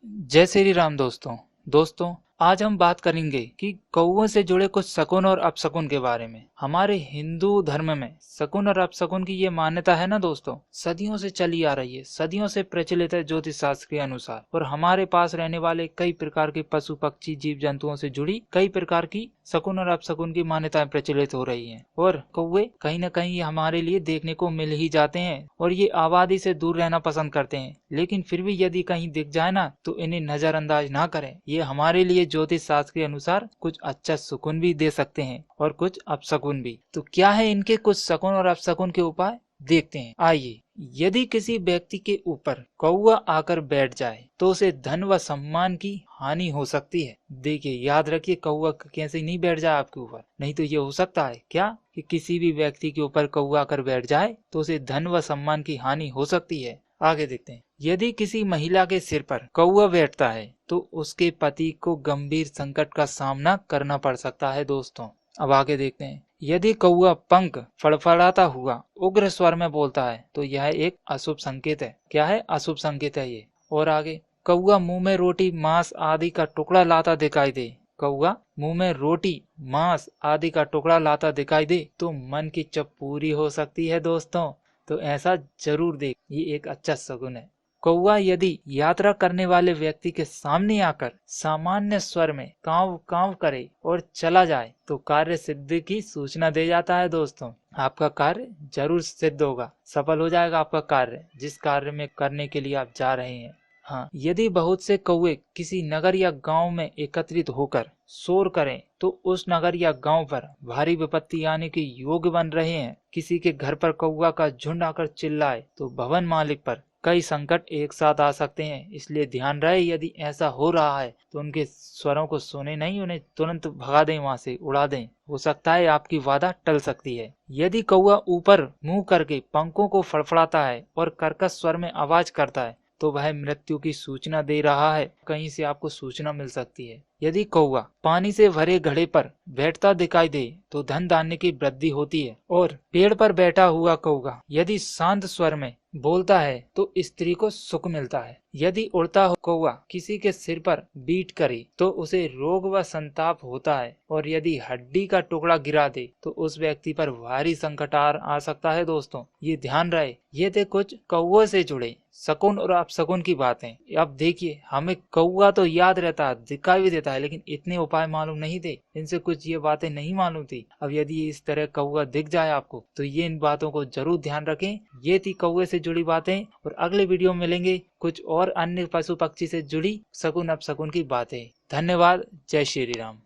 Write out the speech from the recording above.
जय श्री राम दोस्तों आज हम बात करेंगे कि कौओं से जुड़े कुछ शकुन और अपशकुन के बारे में। हमारे हिंदू धर्म में शकुन और अपशकुन की ये मान्यता है ना दोस्तों, सदियों से चली आ रही है, सदियों से प्रचलित है ज्योतिष शास्त्र के अनुसार। और हमारे पास रहने वाले कई प्रकार के पशु पक्षी जीव जंतुओं से जुड़ी कई प्रकार की शकुन और अपशकुन की मान्यताएं प्रचलित हो रही हैं। और कौवे कहीं न कहीं हमारे लिए देखने को मिल ही जाते हैं और ये आबादी से दूर रहना पसंद करते हैं, लेकिन फिर भी यदि कहीं दिख जाए ना तो इन्हें नजरअंदाज ना करें। ये हमारे लिए ज्योतिष शास्त्र के अनुसार कुछ अच्छा सुकून भी दे सकते हैं और कुछ अपशकुन भी। तो क्या है इनके कुछ शकुन और अपशकुन के उपाय, देखते हैं आइए। यदि किसी व्यक्ति के ऊपर कौवा आकर बैठ जाए तो उसे धन व सम्मान की हानि हो सकती है। देखिए याद रखिए, कौवा कैसे नहीं बैठ जाए आपके ऊपर, नहीं तो ये हो सकता है क्या कि किसी भी व्यक्ति के ऊपर कौवा आकर बैठ जाए तो उसे धन व सम्मान की हानि हो सकती है। आगे देखते हैं। यदि किसी महिला के सिर पर कौवा बैठता है तो उसके पति को गंभीर संकट का सामना करना पड़ सकता है दोस्तों। अब आगे देखते हैं। यदि कौवा पंख फड़फड़ाता हुआ उग्र स्वर में बोलता है तो यह एक अशुभ संकेत है। क्या है? अशुभ संकेत है ये। और आगे, कौवा मुंह में रोटी मांस आदि का टुकड़ा लाता दिखाई दे, कौवा मुंह में रोटी मांस आदि का टुकड़ा लाता दिखाई दे तो मन की इच्छा पूरी हो सकती है दोस्तों। तो ऐसा जरूर देख, ये एक अच्छा शगुन है। कौवा यदि यात्रा करने वाले व्यक्ति के सामने आकर सामान्य स्वर में कांव कांव करे और चला जाए तो कार्य सिद्धि की सूचना दे जाता है दोस्तों। आपका कार्य जरूर सिद्ध होगा, सफल हो जाएगा आपका कार्य, जिस कार्य में करने के लिए आप जा रहे हैं। हाँ, यदि बहुत से कौवे किसी नगर या गांव में एकत्रित होकर शोर करें तो उस नगर या गांव पर भारी विपत्ति आने के योग बन रहे हैं। किसी के घर पर कौवा का झुंड आकर चिल्लाए तो भवन मालिक पर कई संकट एक साथ आ सकते हैं। इसलिए ध्यान रहे, यदि ऐसा हो रहा है तो उनके स्वरों को सुने नहीं, उन्हें तुरंत भगा दें, वहां से उड़ा दें। हो सकता है आपकी वादा टल सकती है। यदि कौवा ऊपर मुंह करके पंखों को फड़फड़ाता है और कर्कश स्वर में आवाज करता है तो वह मृत्यु की सूचना दे रहा है, कहीं से आपको सूचना मिल सकती है। यदि कौवा पानी से भरे घड़े पर बैठता दिखाई दे तो धन धान्य की वृद्धि होती है। और पेड़ पर बैठा हुआ कौवा यदि शांत स्वर में बोलता है तो स्त्री को सुख मिलता है। यदि उड़ता हुआ कौवा किसी के सिर पर बीट करे तो उसे रोग व संताप होता है। और यदि हड्डी का टुकड़ा गिरा दे तो उस व्यक्ति पर भारी संकट आ सकता है दोस्तों। ये ध्यान रहे। ये थे कुछ कौवे से जुड़े शकुन और अपशकुन की बातें। अब देखिए, हमें कौवा तो याद रहता है, दिखाई भी देता है, लेकिन इतने उपाय मालूम नहीं थे, इनसे कुछ ये बातें नहीं मालूम थी। अब यदि इस तरह कौवा दिख जाए आपको तो ये इन बातों को जरूर ध्यान रखें। ये थी कौवे से जुड़ी बातें, और अगले वीडियो में मिलेंगे कुछ और अन्य पशु पक्षी से जुड़ी शकुन अपशकुन की बातें। धन्यवाद। जय श्री राम।